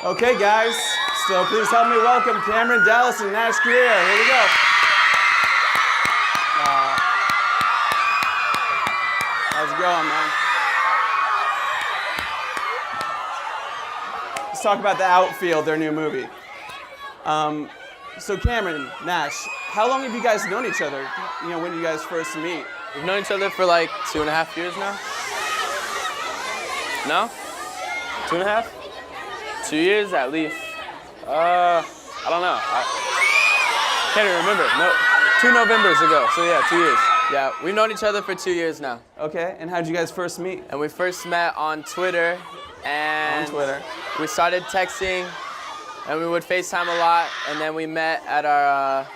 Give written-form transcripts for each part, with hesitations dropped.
Okay, guys, so please help me welcome Cameron, Dallas, and Nash Grier. Here we go. How's it going, man? Let's talk about the Outfield, their new movie. So Cameron, Nash, how long have you guys known each other? You know, when did you guys first meet? We've known each other for like 2.5 years now. No? 2.5? 2 years at least. I don't know. I can't even remember. No, 2 Novembers ago. So yeah, 2 years. Yeah, we've known each other for 2 years now. Okay, and how did you guys first meet? And we first met on Twitter. And we started texting, and we would FaceTime a lot, and then we met at our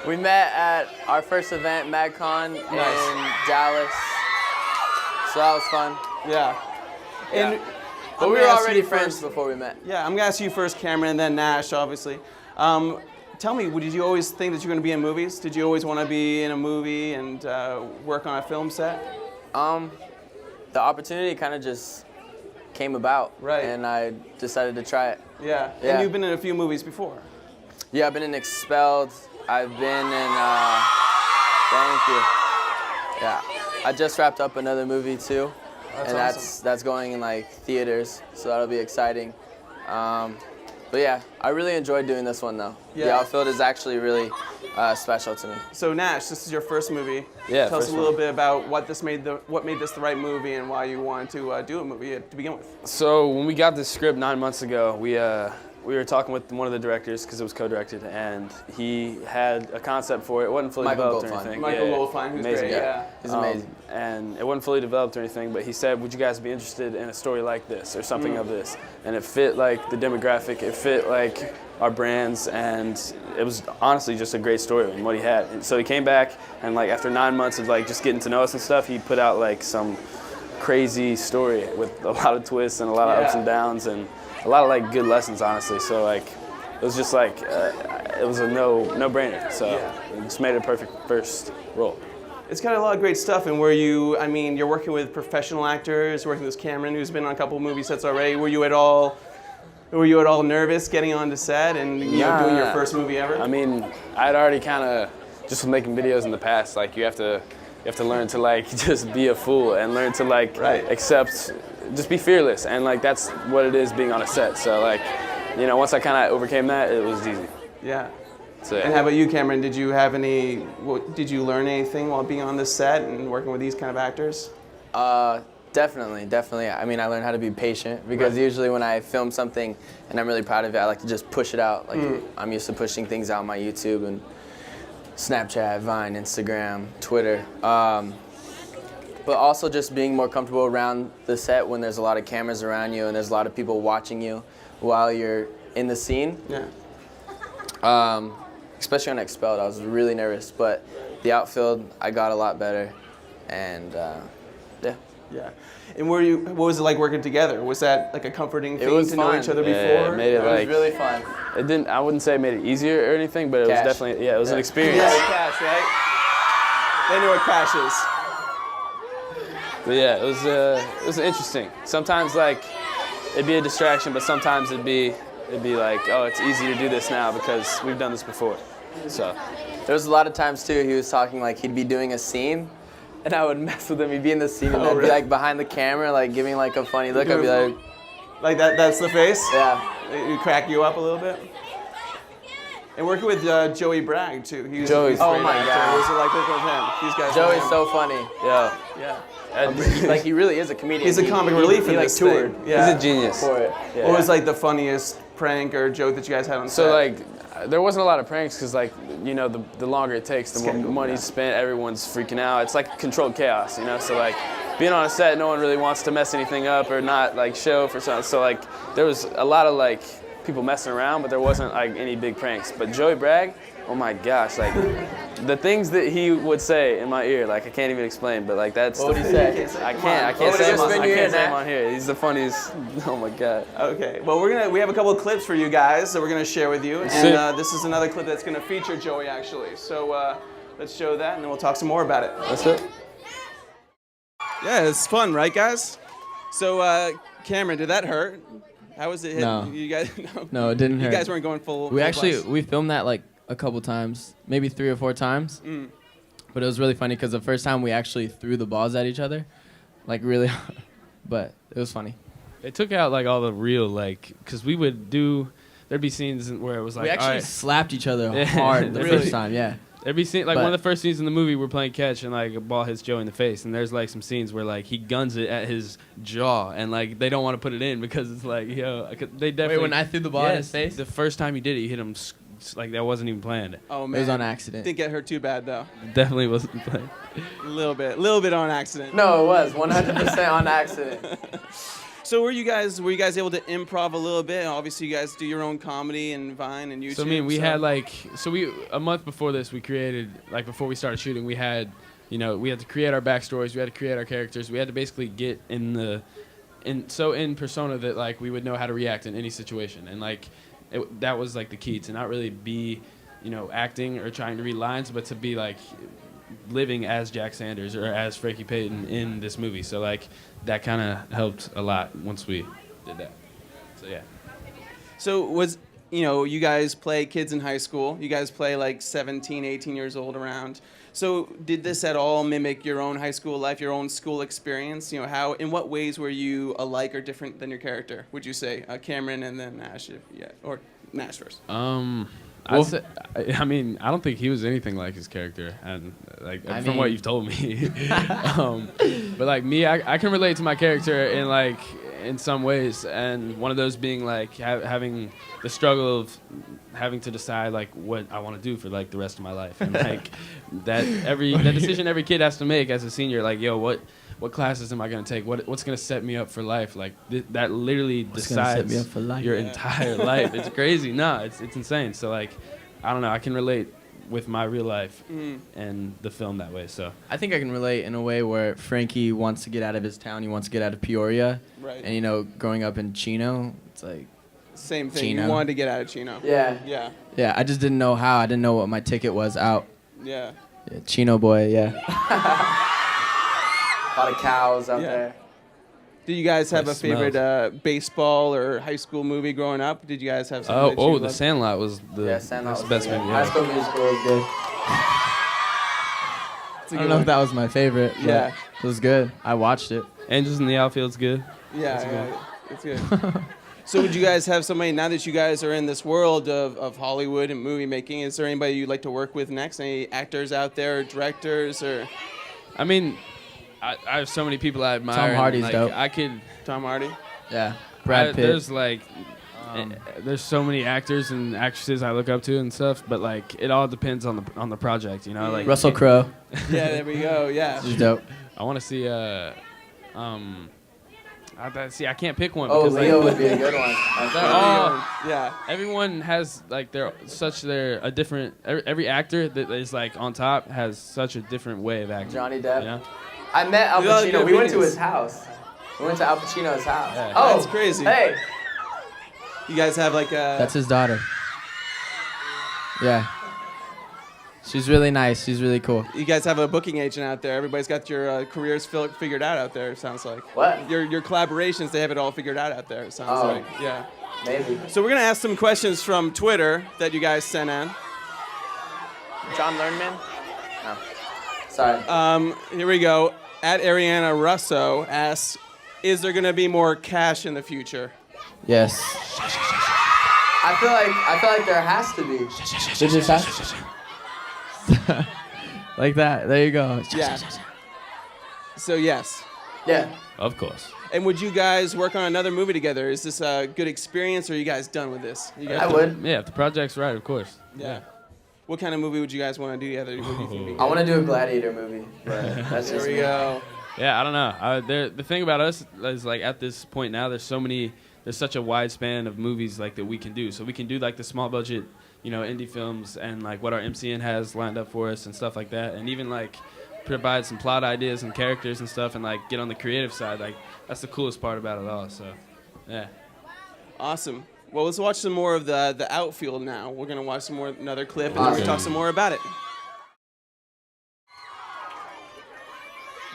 we met at our first event, MagCon, in Dallas. So that was fun. Yeah. And but we were already friends before we met. Yeah, I'm gonna ask you first, Cameron, and then Nash, obviously. Tell me, did you always think that you were gonna be in movies? Did you always want to be in a movie and work on a film set? The opportunity kind of just came about, right? And I decided to try it. Yeah. And you've been in a few movies before. Yeah, I've been in Expelled. I've been in. Thank you. Yeah, I just wrapped up another movie too, and awesome. that's going in like theaters, so that'll be exciting. But yeah, I really enjoyed doing this one though. Yeah. The Outfield is actually really special to me. So Nash, this is your first movie. Yeah. Tell us a little bit about what made this the right movie and why you wanted to do a movie to begin with. So when we got this script 9 months ago, we were talking with one of the directors because it was co-directed, and he had a concept for it. It wasn't fully developed or anything. Michael Goldfein, who's amazing great. Yeah. He's amazing. And it wasn't fully developed or anything, but he said, would you guys be interested in a story like this or something of this? And it fit like the demographic, it fit like our brands, and it was honestly just a great story and what he had. And so he came back, and like after 9 months of like just getting to know us and stuff, he put out like some crazy story with a lot of twists and a lot of ups and downs and a lot of like good lessons, honestly. So like it was just like it was a no-brainer. So it just made it a perfect first role. It's got a lot of great stuff, and you're working with professional actors, working with Cameron, who's been on a couple of movie sets already. Were you at all nervous getting onto set and doing your first movie ever? I mean, I'd already kind of just from making videos in the past. Like you have to learn to like just be a fool and learn to like accept, just be fearless, and like that's what it is being on a set. So like, you know, once I kind of overcame that, it was easy. Yeah. So, and how about you, Cameron? Did you learn anything while being on this set and working with these kind of actors? Definitely. I mean, I learned how to be patient because usually when I film something and I'm really proud of it, I like to just push it out. Like I'm used to pushing things out on my YouTube and Snapchat, Vine, Instagram, Twitter. But also just being more comfortable around the set when there's a lot of cameras around you and there's a lot of people watching you while you're in the scene. Yeah. Especially on Expelled, I was really nervous, but the Outfield, I got a lot better, and yeah. Yeah. And what was it like working together? Was that like a comforting thing to know each other before? Yeah, it made it like, was really fun. It didn't. I wouldn't say it made it easier or anything, but it was definitely it was an experience. Yeah, cash, right? They know what cash is. But yeah, it was interesting. Sometimes like it'd be a distraction, but sometimes it'd be like, oh, it's easy to do this now because we've done this before. So there was a lot of times too he was talking like he'd be doing a scene, and I would mess with him. He'd be in the scene, and I'd be like behind the camera, like giving like a funny look. I'd be like that. That's the face. Yeah. It crack you up a little bit. And working with Joey Bragg too. Joey's oh my God. Was it like working with him? These guys. Joey's so funny. Yeah. Yeah. Like he really is a comedian. He's a comic relief in this toured. Thing. Yeah. He's a genius. For it. Yeah. What was like the funniest prank or joke that you guys had on set? So like, there wasn't a lot of pranks because like, you know, the longer it takes, the more money's spent, everyone's freaking out. It's like controlled chaos, you know? So like, being on a set, no one really wants to mess anything up or not like show for something. So like, there was a lot of like people messing around, but there wasn't like any big pranks. But Joey Bragg, oh my gosh, like the things that he would say in my ear, like I can't even explain, but like that's what would he say? I can't say him on here. He's the funniest. Oh my God. Okay, well we have a couple of clips for you guys that we're gonna share with you, and this is another clip that's gonna feature Joey actually. So let's show that, and then we'll talk some more about it. That's it. Yeah, it's fun, right, guys? So, Cameron, did that hurt? How was it hit? No. You guys, No, it didn't hurt. You guys weren't going full. We full actually blast. we filmed that like a couple times, maybe 3 or 4 times. But it was really funny because the first time we actually threw the balls at each other, like really hard. But it was funny. It took out like all the real like, because we would do. There'd be scenes where it was like, We actually all right, slapped each other Yeah. hard the Really? first time. Yeah. there'd be scene like But- one of the first scenes in the movie. We're playing catch and like a ball hits Joe in the face, and there's like some scenes where like he guns it at his jaw, and like they don't want to put it in because it's like they definitely. Wait, when I threw the ball at his face? the first time he did it, he hit him like that wasn't even planned. Oh It man, was on accident. Didn't get hurt too bad though. Definitely wasn't planned. A little bit on accident. No, it was 100% on accident. So were you guys able to improv a little bit? Obviously, you guys do your own comedy and Vine and YouTube. So I mean, we had like a month before this, we created like before we started shooting, we had we had to create our backstories, we had to create our characters, we had to basically get in persona that like we would know how to react in any situation, and like that was like the key to not really be acting or trying to read lines, but to be like living as Jack Sanders or as Frankie Payton in this movie. So like that kind of helped a lot once we did that. So yeah. So was you guys play kids in high school. You guys play like 17, 18 years old around. So did this at all mimic your own high school life, your own school experience? How, in what ways were you alike or different than your character? Would you say Cameron and then Nash, or Nash first? I mean, I don't think he was anything like his character, and like from what you've told me. But like me, I can relate to my character in some ways, and one of those being like having the struggle of having to decide like what I want to do for like the rest of my life, and like that decision every kid has to make as a senior, like what classes am I going to take? What's going to set me up for life? Like that literally decides your entire life. It's crazy. No, it's insane. So like, I don't know. I can relate with my real life and the film that way. So I think I can relate in a way where Frankie wants to get out of his town. He wants to get out of Peoria. Right. And growing up in Chino, it's like Same thing. Chino. You wanted to get out of Chino. Yeah. Yeah. yeah. I just didn't know how. I didn't know what my ticket was out. Yeah. Yeah, Chino boy. Yeah. A lot of cows out Yeah. there. Did you guys have It a favorite smells. baseball or high school movie growing up? Did you guys have something that you The loved? Sandlot was Sandlot that's was the best good. movie. High Yeah. School Musical was good. It's a I good don't know one. if that was my favorite. But Yeah. It was good. I watched it. Angels in the Outfield's good. Yeah, it's good. So would you guys have somebody, now that you guys are in this world of Hollywood and movie making, is there anybody you'd like to work with next? Any actors out there, or directors, or I mean, I have so many people I admire. Tom and, Hardy's like, dope. I could. Tom Hardy? Yeah. Brad Pitt. There's like, there's so many actors and actresses I look up to and stuff, but like it all depends on the project, Like Russell Crowe. Yeah, there we go, yeah. He's dope. I want to see I can't pick one Oh, because Leo like, would be a good one. they're all, Yeah. everyone has like a different every actor that is like on top has such a different way of acting. Johnny Depp. You know? I met Al We all Pacino. good We went to opinions. his house. We went to Al Pacino's house. Yeah. Oh, That's crazy. Hey. You guys have like a... That's his daughter. Yeah. She's really nice. She's really cool. You guys have a booking agent out there. Everybody's got your careers figured out there, it sounds like. What? Your collaborations, they have it all figured out there, it sounds Oh. like. Yeah. Maybe. So we're going to ask some questions from Twitter that you guys sent in. John Learnman? No. Sorry. Here we go. At Ariana Russo asks, is there going to be more cash in the future? Yes. I feel like there has to be. Did you say? Like that. There you go. Yeah. So yes. Yeah. Of course. And would you guys work on another movie together? Is this a good experience, or are you guys done with this? You guys I would. Yeah, if the project's right, of course. Yeah. What kind of movie would you guys want to do together? What do you think? I want to do a Gladiator movie. But that's There just we me. go. Yeah, I don't know. The thing about us is like at this point now, there's such a wide span of movies like that we can do. So we can do like the small budget, indie films and like what our MCN has lined up for us and stuff like that, and even like provide some plot ideas and characters and stuff, and like get on the creative side. Like that's the coolest part about it all. So, yeah. Awesome. Well, let's watch some more of the Outfield now. We're gonna watch another clip, and then we're gonna talk some more about it.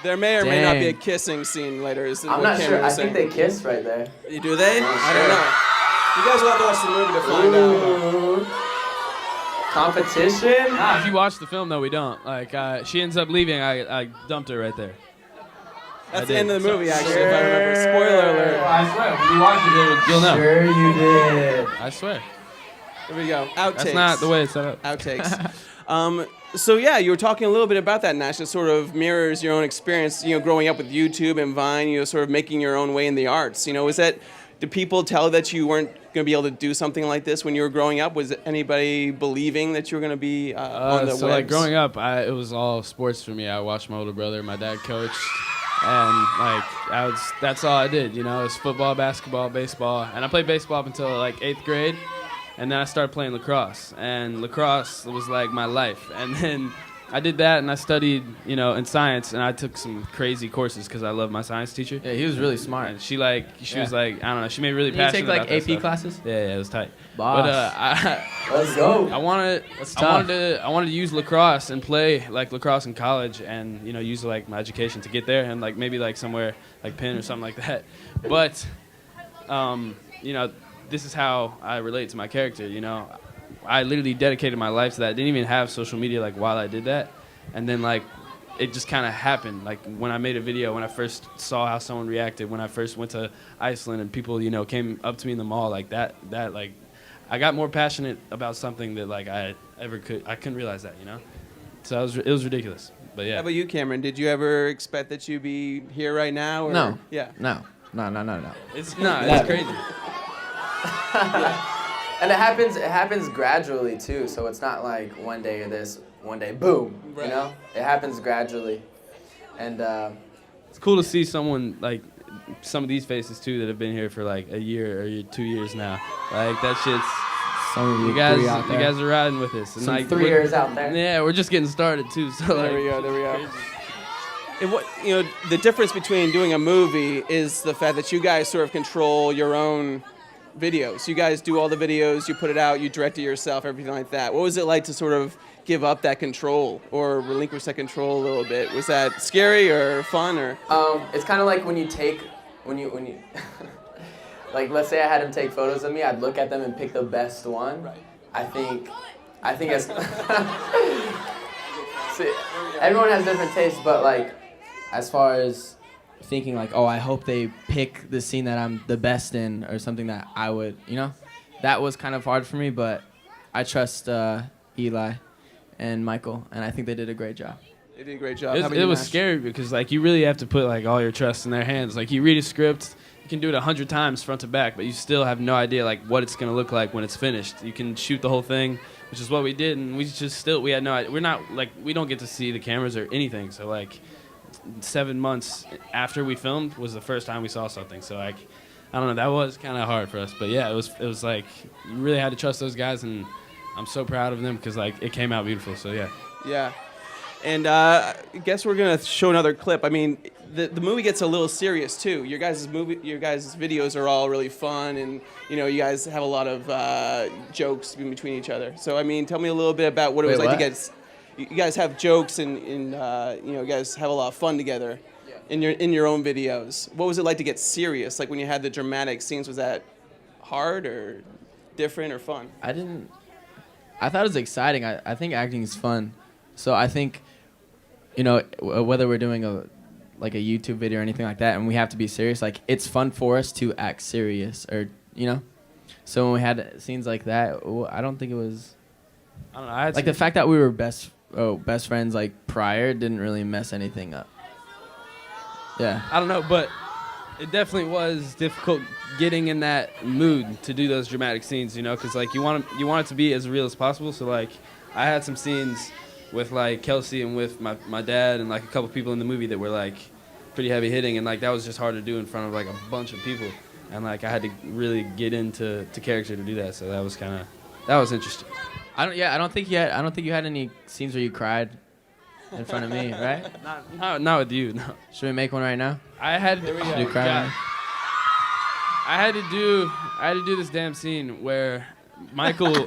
There may or may not be a Dang. kissing scene later. Is I'm what not Cameron sure. I was think saying. they kiss right there. Do they? I don't sure. know. You guys will have to watch the movie to find out. Ooh. Competition? Nah, if you watch the film, though, we don't. Like, she ends up leaving. I dumped her right there. That's I the end did. of the movie, actually, if I remember. Spoiler alert. I swear, when you watch it, you'll know. Sure you did. I swear. Here we go. Outtakes. That's not the way it's set up. Outtakes. So yeah, you were talking a little bit about that, Nash. It sort of mirrors your own experience, growing up with YouTube and Vine, sort of making your own way in the arts. Did people tell that you weren't going to be able to do something like this when you were growing up? Was anybody believing that you were going to be on the So webs? like growing up, it was all sports for me. I watched my older brother, my dad coached, and like that's all I did. It was football, basketball, baseball, and I played baseball up until like 8th grade. And then I started playing lacrosse, and lacrosse was like my life. And then I did that, and I studied, in science, and I took some crazy courses because I love my science teacher. Yeah, he was really smart. And she was like, I don't know, she made me really Did you passionate take like about that AP stuff. classes? Yeah, it was tight. Boss. But Let's go. I wanted to use lacrosse and play like lacrosse in college, and use like my education to get there, and like maybe like somewhere like Penn or something like that. But this is how I relate to my character. I literally dedicated my life to that. I didn't even have social media like while I did that, and then like it just kind of happened. Like when I made a video, when I first saw how someone reacted, when I first went to Iceland and people came up to me in the mall like that like I got more passionate about something that like I couldn't realize that. So it was ridiculous. But yeah. How about you, Cameron? Did you ever expect that you'd be here right now? Or? No. Yeah. No. It's crazy. And it happens gradually too, so it's not like one day or this, one day boom, Right. It happens gradually. And It's cool to see someone like some of these faces too that have been here for like a year or 2 years now. Like that shit's Some of you guys are riding with us. And some like 3 years out there. Yeah, we're just getting started too. So like, There we go. And what the difference between doing a movie is the fact that you guys sort of control your own videos. You guys do all the videos, you put it out, you direct it yourself, everything like that. What was it like to sort of give up that control or relinquish that control a little bit? Was that scary or fun or? It's kind of like when you like let's say I had him take photos of me, I'd look at them and pick the best one. Right. I think as see, everyone has different tastes, but like as far as thinking like, oh, I hope they pick the scene that I'm the best in or something that I would, that was kind of hard for me, but I trust Eli and Michael, and I think they did a great job. They did a great job. it was scary because like you really have to put like all your trust in their hands. Like you read a script, you can do it 100 times front to back, but you still have no idea like what it's gonna look like when it's finished. You can shoot the whole thing, which is what we did, and we had no idea. We're not like we don't get to see the cameras or anything. So like 7 months after we filmed was the first time we saw something. So like I don't know, that was kind of hard for us, but yeah, it was like you really had to trust those guys, and I'm so proud of them because like it came out beautiful. So yeah. Yeah. And I guess we're gonna show another clip. I mean, the movie gets a little serious too. Your guys' videos are all really fun, and you guys have a lot of jokes in between each other. So I mean, tell me a little bit about what it was like to get. You guys have jokes, and you guys have a lot of fun together in your own videos. What was it like to get serious? Like when you had the dramatic scenes, was that hard or different or fun? I thought it was exciting. I think acting is fun. So I think, whether we're doing a YouTube video or anything like that, and we have to be serious, like it's fun for us to act serious or, So when we had scenes like that, I don't think it was, I don't know. like the fact that we were best friends like prior didn't really mess anything up. Yeah. I don't know, but it definitely was difficult getting in that mood to do those dramatic scenes, because like you want it to be as real as possible. So like I had some scenes with like Kelsey and with my dad and like a couple people in the movie that were like pretty heavy hitting, and like that was just hard to do in front of like a bunch of people, and like I had to really get into character to do that. So that was interesting. I don't think you had any scenes where you cried in front of me, right? Not with you. No. Should we make one right now? I had Should we cry God. one? I had to do this damn scene where Michael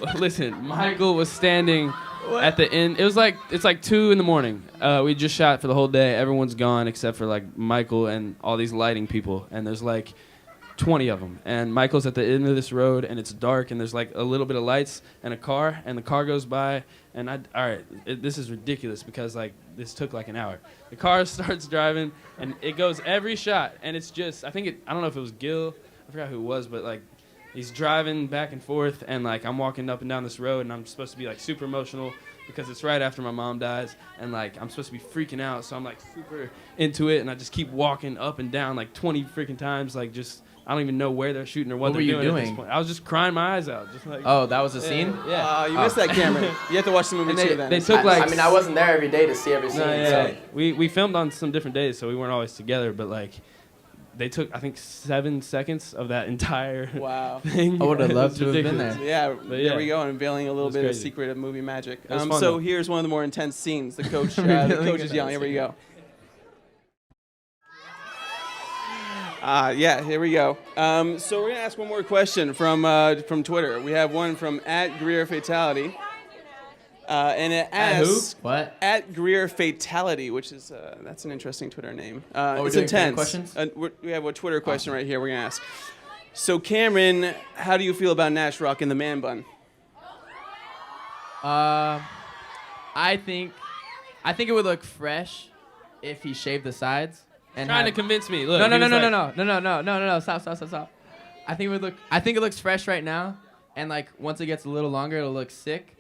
was standing At the end, it's like 2 a.m. We just shot for the whole day. Everyone's gone except for like Michael and all these lighting people, and there's like 20 of them. And Michael's at the end of this road, and it's dark, and there's like a little bit of lights and a car, and the car goes by, and this is ridiculous because like this took like an hour. The car starts driving, and it goes every shot, and it's just I don't know if it was Gil, I forgot who it was, but like. He's driving back and forth, and like I'm walking up and down this road, and I'm supposed to be like super emotional because it's right after my mom dies, and like I'm supposed to be freaking out, so I'm like super into it, and I just keep walking up and down like 20 freaking times, like just I don't even know where they're shooting or what they're doing. At this point. I was just crying my eyes out, just like. Oh, that was a scene? Yeah. You missed that camera. You have to watch the movie too. Then They took like. I mean, I wasn't there every day to see every scene. No, yeah. So. We filmed on some different days, so we weren't always together, but like. They took, I think, 7 seconds of that entire thing. I would have loved to have been there. Yeah, there we go, unveiling a little bit of secret of movie magic. So here's one of the more intense scenes. The coach, the coach is yelling. Here we go. Here we go. So we're gonna ask one more question from Twitter. We have one from @GrierFatality. And it asks what? @GrierFatality, which is that's an interesting Twitter name. We're it's doing intense. questions? We have a Twitter question right here. We're gonna ask. So Cameron, how do you feel about Nash rocking the man bun? I think it would look fresh if he shaved the sides. And trying to convince me. Look, no. Stop. I think it looks fresh right now, and like once it gets a little longer, it'll look sick.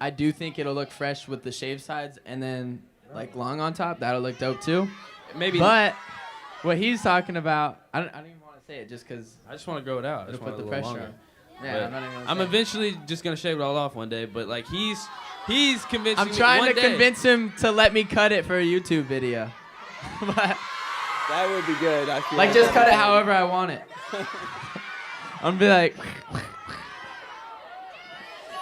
I do think it'll look fresh with the shaved sides and then like long on top. That'll look dope too. Maybe. But what he's talking about, I don't even want to say it just because I just want to grow it out. I just put want the it a pressure little on. longer. Yeah, I'm not even gonna I'm say eventually just gonna shave it all off one day. But like he's convincing me. I'm trying one to day. convince him to let me cut it for a YouTube video. But That would be good. I feel like just cut it however I want it. I'm gonna be like.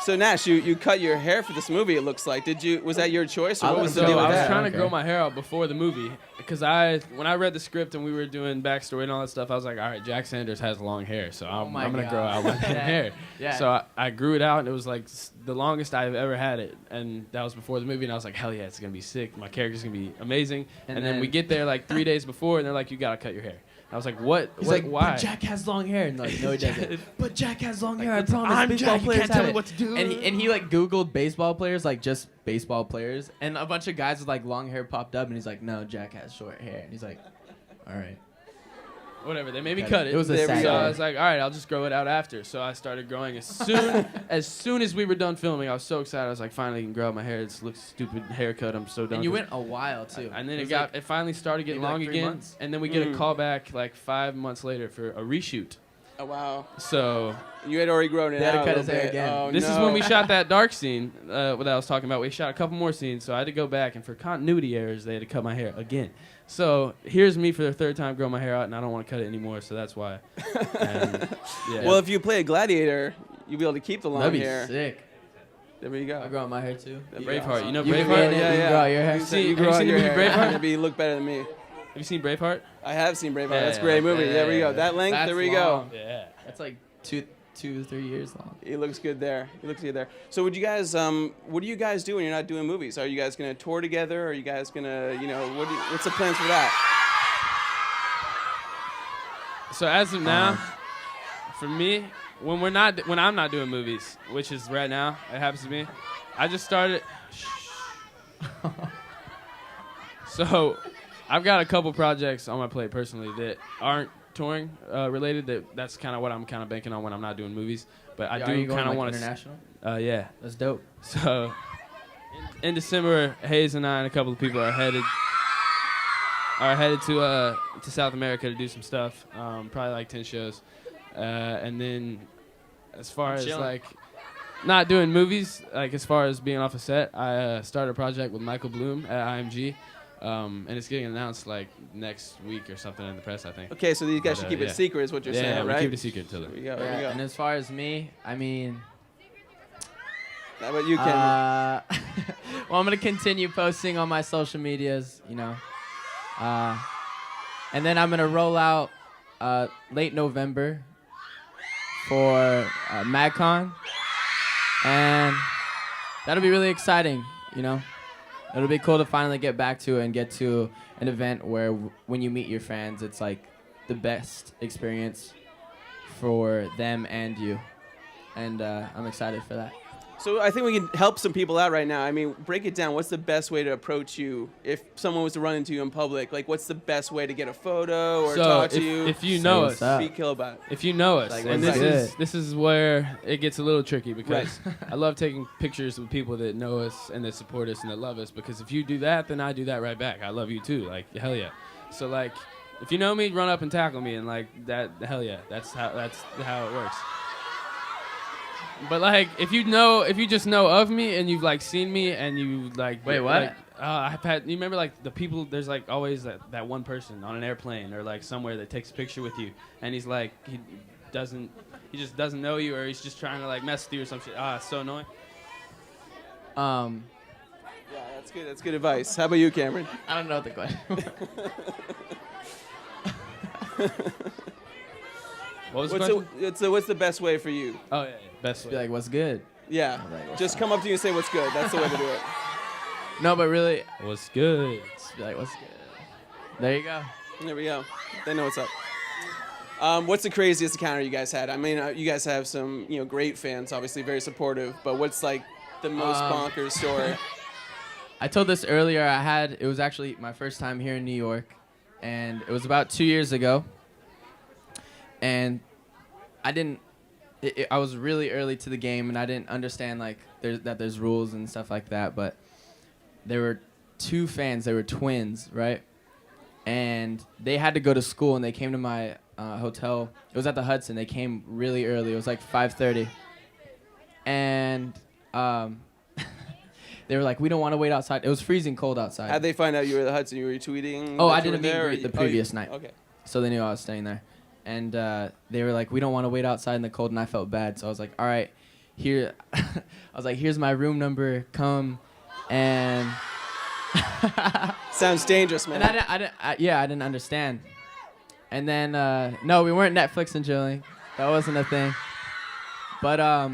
So Nash, you cut your hair for this movie. It looks like. Was that your choice, or what was the deal with I was that? trying to grow my hair out before the movie because when I read the script and we were doing backstory and all that stuff, I was like, all right, Jack Sanders has long hair, so I'm gonna grow out my hair. Yeah. So I grew it out, and it was like the longest I've ever had it, and that was before the movie. And I was like, hell yeah, it's gonna be sick. My character's gonna be amazing. And then we get there like 3 days before, and they're like, you gotta cut your hair. I was like, what? He's like, why? but Jack has long hair. And like, no, he doesn't. But Jack has long hair. I promise. I'm baseball Jack. You players can't tell have me it. what to do. And he like Googled baseball players, like just baseball players, and a bunch of guys with like long hair popped up, and he's like, no, Jack has short hair. And he's like, all right. Whatever, they made me cut it. It was a sad So I day. was like, all right, I'll just grow it out after. So I started growing as soon as we were done filming. I was so excited. I was like, finally, I can grow out my hair. This looks stupid haircut. I'm so done. And you with went a while too. And then It was it finally started getting maybe long like 3 again. months. And then we get a call back like 5 months later for a reshoot. Oh wow. So You had already grown it They had to out. cut a his little hair bit. again. Oh, this is no. when we shot that dark scene that I was talking about. We shot a couple more scenes, so I had to go back, and for continuity errors, they had to cut my hair again. So here's me for the third time growing my hair out, and I don't want to cut it anymore, so that's why. And, yeah. Well, if you play a gladiator, you'll be able to keep the long That'd be hair. sick. There you go. I grow out my hair too. Braveheart, you know You can Braveheart? get it. You grow out your hair. You Have grow you out seen your the movie hair. Braveheart? Maybe you look better than me. Have you seen Braveheart? I have seen Braveheart. Yeah, That's a great movie. yeah, There we go. yeah. That length. That's there we long. go. Yeah. That's like two to 3 years long. He looks good there. He looks good there. So would you guys, what do you guys do when you're not doing movies? Are you guys going to tour together? Are you guys going to, what's the plans for that? So as of now, for me, when I'm not doing movies, which is right now, it happens to me, I just started. So, I've got a couple projects on my plate personally that aren't touring related. That's kind of what I'm kind of banking on when I'm not doing movies. But I Are do you going kind of like want to. international? Yeah. That's dope. So, in December, Hayes and I and a couple of people are headed to South America to do some stuff. Probably like 10 shows, and then as far as like not doing movies, like as far as being off a set, I started a project with Michael Bloom at IMG, and it's getting announced like next week or something in the press, I think. Okay, so these guys should keep it yeah. secret is what you're saying, Yeah, right? we keep it a secret till There we then. go. There we go. And as far as me, I mean, How about you, Ken? well, I'm gonna continue posting on my social medias, and then I'm gonna roll out late November for MagCon, and that'll be really exciting, you know. It'll be cool to finally get back to and get to an event where when you meet your fans, it's like the best experience for them and you. And I'm excited for that. So I think we can help some people out right now. I mean, break it down. What's the best way to approach you if someone was to run into you in public? Like, what's the best way to get a photo or talk to you? If you know what's us, up. Speak about it. if you know us, Like, and what's this is where it gets a little tricky because I love taking pictures with people that know us and that support us and that love us, because if you do that, then I do that right back. I love you too, like hell yeah. So like, if you know me, run up and tackle me, and like that, hell yeah, that's how it works. But like, if you just know of me and you've like seen me and you like, Wait, what? Like, I've had, you remember like the people, there's like always that one person on an airplane or like somewhere that takes a picture with you, and he's like, he just doesn't know you, or he's just trying to like mess with you or some shit. It's so annoying. Yeah, that's good. That's good advice. How about you, Cameron? I don't know what the question was. What was the question? What's the best way for you? Oh yeah, best way. Be like, what's good? Yeah, Like, what's just up? come up to you and say what's good. That's the way to do it. No, but really, What's good? just be like, what's good? There you go. There we go. They know what's up. What's the craziest encounter you guys had? I mean, you guys have some, great fans, obviously very supportive. But what's like the most bonkers story? I told this earlier. It was actually my first time here in New York, and it was about 2 years ago. And I was really early to the game, and I didn't understand like there's rules and stuff like that. But there were two fans. They were twins, right? And they had to go to school, and they came to my hotel. It was at the Hudson. They came really early. It was like 5:30, and they were like, "We don't want to wait outside." It was freezing cold outside. How'd they find out you were at the Hudson? You were tweeting? Oh, that I you did were a meet and there, greet the or previous night. Okay. So they knew I was staying there. And they were like, we don't want to wait outside in the cold, and I felt bad. So I was like, all right, here. I was like, here's my room number. Come. And Sounds dangerous, man. and I didn't understand. And then, no, we weren't Netflix and chilling. That wasn't a thing. But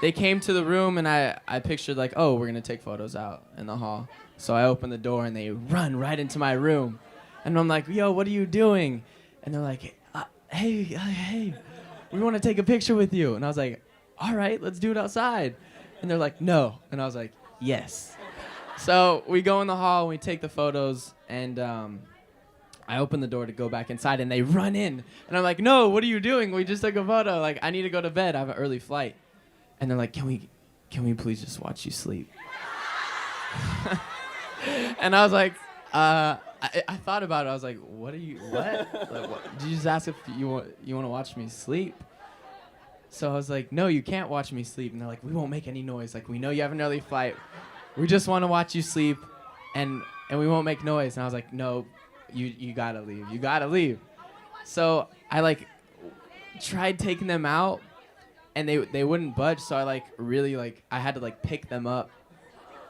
they came to the room, and I pictured like, oh, we're going to take photos out in the hall. So I opened the door, and they run right into my room. And I'm like, yo, what are you doing? And they're like, hey, we want to take a picture with you. And I was like, all right, let's do it outside. And they're like, no. And I was like, yes. So we go in the hall, and we take the photos, and I open the door to go back inside, and they run in. And I'm like, no, what are you doing? We just took a photo. Like, I need to go to bed. I have an early flight. And they're like, can we please just watch you sleep? And I was like, I thought about it. I was like, what? Like, what? Did you just ask if you want to watch me sleep? So I was like, no, you can't watch me sleep. And they're like, we won't make any noise. Like, we know you have an early flight. We just want to watch you sleep, and we won't make noise. And I was like, no, you gotta leave. You gotta leave. So I like tried taking them out, and they wouldn't budge. So I I had to pick them up.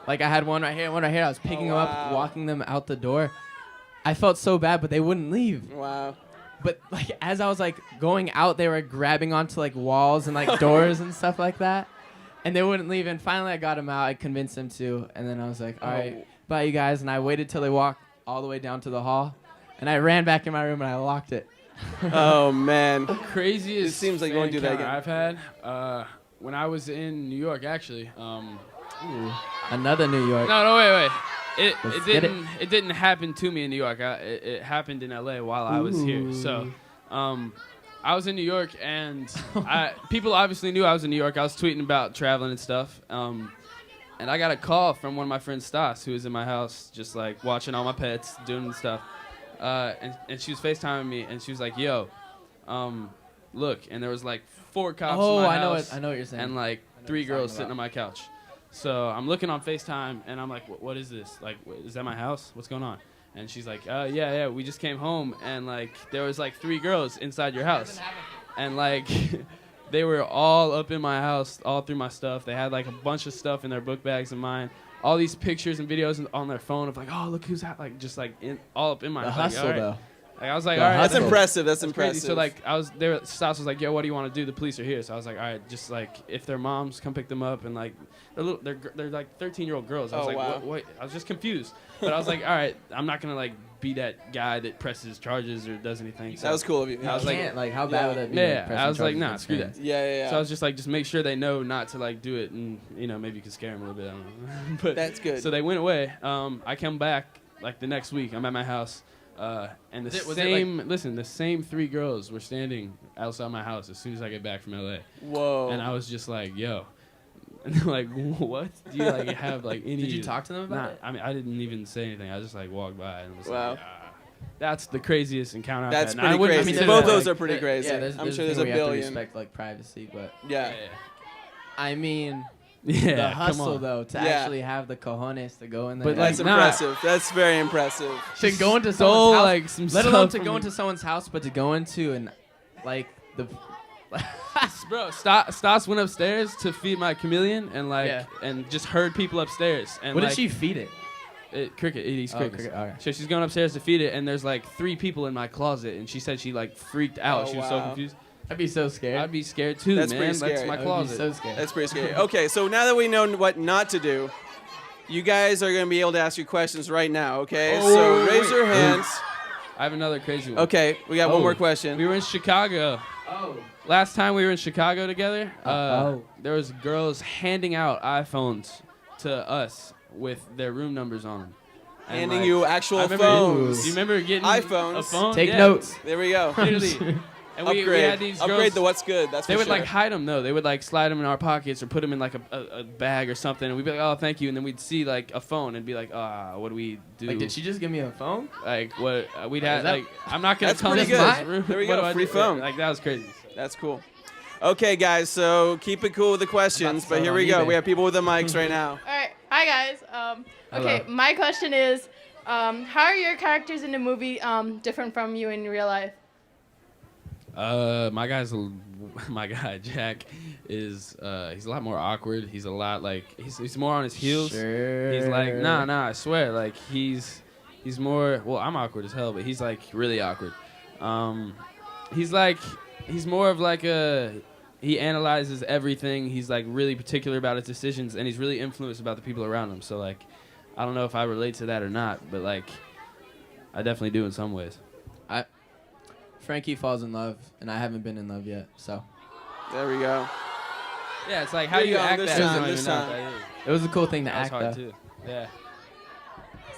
Like, I had one right here, one right here. I was picking them up, walking them out the door. I felt so bad, but they wouldn't leave. Wow. But as I was going out, they were grabbing onto walls and doors and stuff like that, and they wouldn't leave. And finally, I got them out. I convinced them to, and then I was like, "All right, bye, you guys." And I waited till they walked all the way down to the hall, and I ran back in my room and I locked it. Oh man. Craziest. It seems like you won't do that again. I've had when I was in New York, actually. Ooh, another New York. No, wait. Let's get It didn't happen to me in New York. It happened in LA while I was here. So, I was in New York, and people obviously knew I was in New York. I was tweeting about traveling and stuff. And I got a call from one of my friends, Stas, who was in my house, just watching all my pets, doing stuff. And she was FaceTiming me, and she was like, "Yo, look." And there was 4 cops in my house. I know what you're saying. And 3 girls sitting on my couch. So I'm looking on FaceTime, and I'm like, what is this? Is that my house? What's going on? And she's like, yeah, we just came home, and there was 3 girls inside your house. And they were all up in my house, all through my stuff. They had a bunch of stuff in their book bags of mine. All these pictures and videos on their phone of oh, look who's all up in my the house. hustle, though. Like, I was like, The all right, That's hustle. impressive. That's crazy. impressive. So like I was there. Stas was like, "Yo, what do you want to do? The police are here." So I was like, "All right, just like if their moms come pick them up and like they're like 13-year-old girls." I was Oh, like, wow. what? I was just confused. But I was like, "All right, I'm not gonna like be that guy that presses charges or does anything." So That was cool of you. I was like, Like, how bad would that be? yeah, pressing I was like, charges nah, against screw fans? that. yeah. So I was just like, just make sure they know not to like do it, and maybe you can scare them a little bit. I don't know. But That's good. So they went away. I come back like the next week. I'm at my house. And the same 3 girls were standing outside my house as soon as I get back from LA. Whoa. And I was just like, yo. And they're like, what? Do you like have like any... Did you talk to them about it? I mean, I didn't even say anything. I just like walked by and was Wow. like, that's the craziest encounter That's I've had. And I pretty wouldn't crazy. consider Both that, those like, are pretty crazy. Yeah, I'm sure there's thing a where you have to billion. respect like privacy, but Yeah. I mean, Yeah, the come hustle on. though to Yeah. actually have the cojones to go in there. But, like, That's nah. impressive. That's very impressive. to go into Stole, someone's house, like, some let alone stuff to from go me. into someone's house, but to go into and like the. Bro, Stas went upstairs to feed my chameleon and like Yeah. and just heard people upstairs. And What like, did she feed it? Cricket. It eats Oh, crickets. cricket, alright. So she's going upstairs to feed it, and there's like 3 people in my closet, and she said she like freaked out. Oh, She was so wow. confused. I'd be so scared. I'd be scared too, That's man. pretty That's scary. my I would be closet. so scared. That's pretty scary. Okay, so now that we know what not to do, you guys are going to be able to ask your questions right now, okay? Oh, so wait, raise wait. your hands. I have another crazy one. Okay, we got one Oh. more question. We were in Chicago. Oh. Last time we were in Chicago together, Oh. there was girls handing out iPhones to us with their room numbers on them. And, Handing like, you I actual remember- phones. Do you remember getting iPhones. a phone? Take Yeah. notes. There we go. Literally. And we Upgrade. had these girls. Upgrade the what's good. That's They for would sure. like hide them though. They would like slide them in our pockets or put them in like a bag or something, and we'd be like, "Oh, thank you," and then we'd see like a phone and be like, what do we do?" Like, did she just give me a phone? Like what? We'd Is have that- like I'm not gonna That's tell pretty this good. much. There we What go, do I free do? phone. Like that was crazy. That's cool. Okay, guys, so keep it cool with the questions, sell but it here on we go. eBay. We have people with the mics right now. All right. Hi, guys. Okay, Hello. my question is, how are your characters in the movie different from you in real life? My guy Jack is he's a lot more awkward. He's a lot like he's more on his heels. Sure. He's like nah, I swear, like he's more. Well, I'm awkward as hell, but he's like really awkward. He's more of like he analyzes everything. He's like really particular about his decisions, and he's really influenced about the people around him. So like, I don't know if I relate to that or not, but like, I definitely do in some ways. Frankie falls in love, and I haven't been in love yet, so. There we go. Yeah, it's like how There do you you go, act this that? time, I don't this even know time. what that is. It was a cool thing to That was act, hard though. too. Yeah.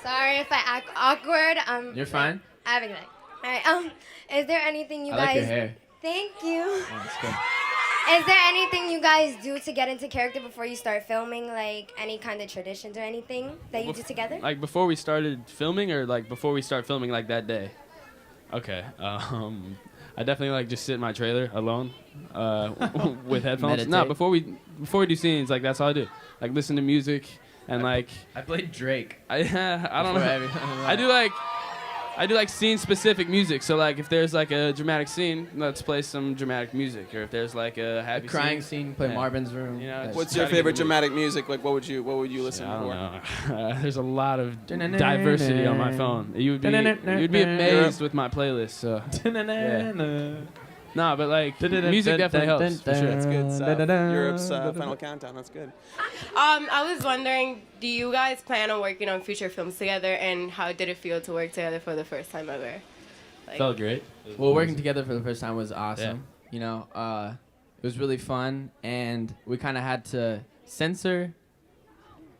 Sorry if I act awkward. You're fine? I have a good night. All right. Is there anything you I guys? like your hair. Thank you. Oh, it's good. Is there anything you guys do to get into character before you start filming? Like any kind of traditions or anything that you do together? Like before we started filming, or like before we start filming, like that day. Okay. I definitely like just sit in my trailer alone, with headphones. Meditate. No, before we do scenes, like that's all I do. Like listen to music and like I played Drake. I don't before know. every- I do like scene specific music. So like if there's like a dramatic scene, let's play some dramatic music. Or if there's like a A happy crying scene, play Yeah. Marvin's Room. You know, That's- What's Try your to get favorite the mood. dramatic music? Like, what would you listen I don't for? know. There's a lot of diversity on my phone. You'd be amazed with my playlist. So no, but like music definitely helps for sure. That's good stuff. Europe's Final Countdown. That's good. I was wondering, do you guys plan on working on future films together, and how did it feel to work together for the first time ever? Like, Felt great. Well, working together for the first time was awesome. You know, it was really fun, and we kind of had to censor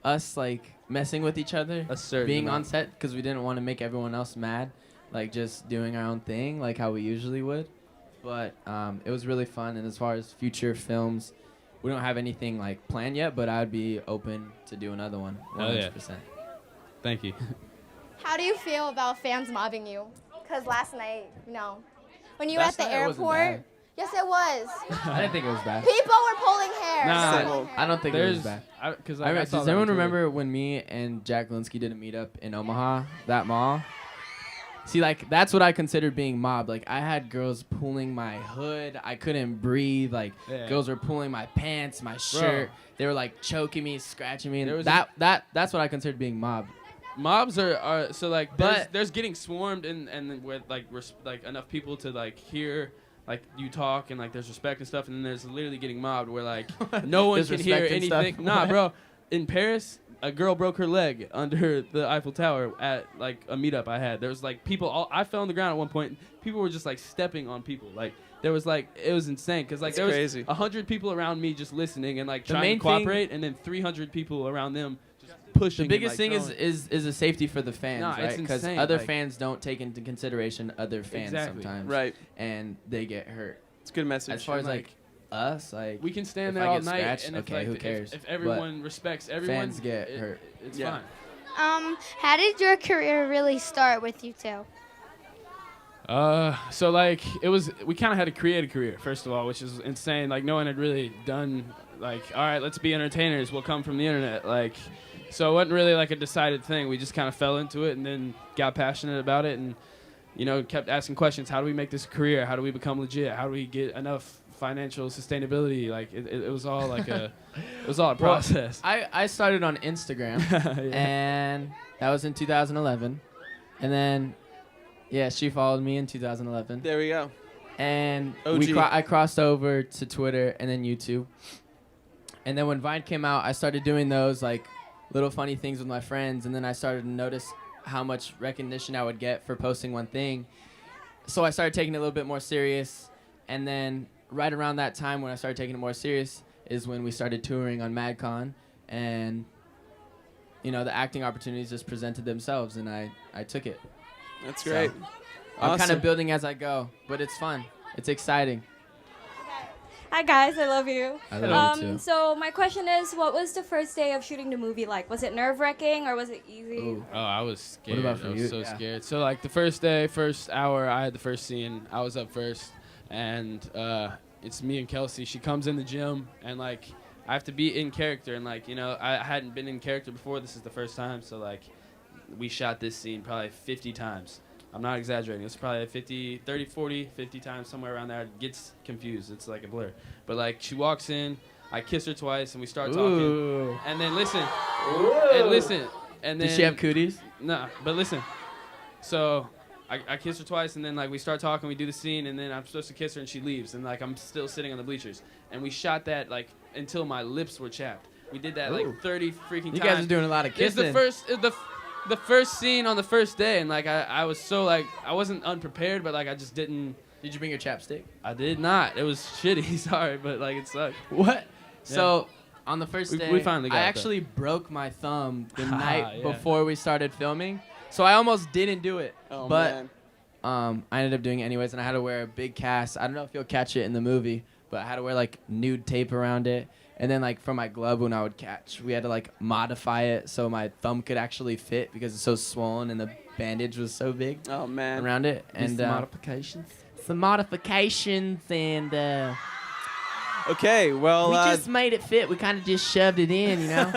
us like messing with each other, A certain being on amount. set because we didn't want to make everyone else mad, like just doing our own thing, like how we usually would. But it was really fun, and as far as future films, we don't have anything like planned yet. But I'd be open to do another one, 100%. Oh, yeah. Thank you. How do you feel about fans mobbing you? Because last night, when you were Last at the night it wasn't airport. bad. Yes, it was. I didn't think it was bad. People were pulling hair. Nah. They were pulling I don't think it was There's bad. because Does everyone remember when me and Jack Linsky did a meetup in Omaha, that mall? See, like, that's what I considered being mobbed. Like, I had girls pulling my hood. I couldn't breathe. Like, Yeah. girls were pulling my pants, my shirt. They were, like, choking me, scratching me. There And was that's what I considered being mobbed. Mobs are so like But- there's getting swarmed and with like like enough people to like hear like you talk and like there's respect and stuff, and then there's literally getting mobbed where like no one can hear Disrespect and stuff? anything. Nah, What? bro. In Paris, a girl broke her leg under the Eiffel Tower at like a meetup I had. There was like people. I fell on the ground at one point. And people were just like stepping on people. Like there was like it was insane because like That's there crazy. was 100 people around me just listening and like The trying main to thing- cooperate, and then 300 people around them just pushing. The biggest and, thing like, is a safety for the fans, Nah, it's right? Because insane, other like- fans don't take into consideration other fans Exactly. sometimes, Right. and they get hurt. It's a good message. As far as And, like us, like we can stand if there I all get night, scratched, and if, okay, like, who if- cares? If everyone respects everyone, fans get hurt. It's Yeah. fine. How did your career really start with you two? So like we kind of had to create a career first of all, which is insane. Like no one had really done like, all right, let's be entertainers. We'll come from the internet. Like, so it wasn't really like a decided thing. We just kind of fell into it and then got passionate about it, and you know kept asking questions. How do we make this a career? How do we become legit? How do we get enough financial sustainability? Like it was all like a process. I started on Instagram, Yeah. and that was in 2011, and then yeah, she followed me in 2011, There we go. and OG. I crossed over to Twitter and then YouTube, and then when Vine came out, I started doing those like little funny things with my friends, and then I started to notice how much recognition I would get for posting one thing, so I started taking it a little bit more serious, and then right around that time when I started taking it more serious is when we started touring on MadCon, and you know the acting opportunities just presented themselves, and I took it. That's So, great. I'm kind Awesome. of building as I go, but it's fun. It's exciting. Hi guys, I love you. I love you too. So my question is, what was the first day of shooting the movie like? Was it nerve-wracking or was it easy? Ooh. Oh, I was scared. about for I was you? so Yeah. scared. So like the first day, first hour, I had the first scene. I was up first, and it's me and Kelsey. She comes in the gym, and like I have to be in character, and like you know I hadn't been in character before. This is the first time, so like we shot this scene probably 50 times. I'm not exaggerating. It's probably 50, 30, 40, 50 times, somewhere around there. It gets confused. It's like a blur. But like she walks in, I kiss her twice, and we start talking. Ooh. And then listen, and then Did she have cooties? Nah, but listen. So I kiss her twice, and then like we start talking, we do the scene, and then I'm supposed to kiss her, and she leaves, and like I'm still sitting on the bleachers, and we shot that like until my lips were chapped. We did that Ooh. like 30 freaking times. You guys are doing a lot of It's kissing. the first scene on the first day, and like I was so like I wasn't unprepared, but like I just didn't. Did you bring your chapstick? I did not. It was shitty. Sorry, but like it sucked. What? So on the first We- day, we finally got I it, though. actually broke my thumb the night Yeah. before we started filming, so I almost didn't do it. Oh, but man. I ended up doing it anyways, and I had to wear a big cast. I don't know if you'll catch it in the movie, but I had to wear like nude tape around it. And then like for my glove when I would catch, we had to like modify it so my thumb could actually fit because it's so swollen and the bandage was so big Oh, man. around it. And modifications. some modifications, and Okay, well, we just made it fit. We kind of just shoved it in, you know.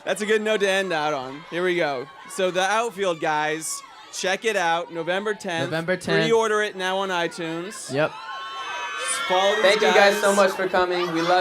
that's a good note to end out on. Here we go. So the Outfield, guys, check it out. November 10th. November 10th. Pre-order it now on iTunes. Yep. Follow these Thank you guys so much for coming. We love you.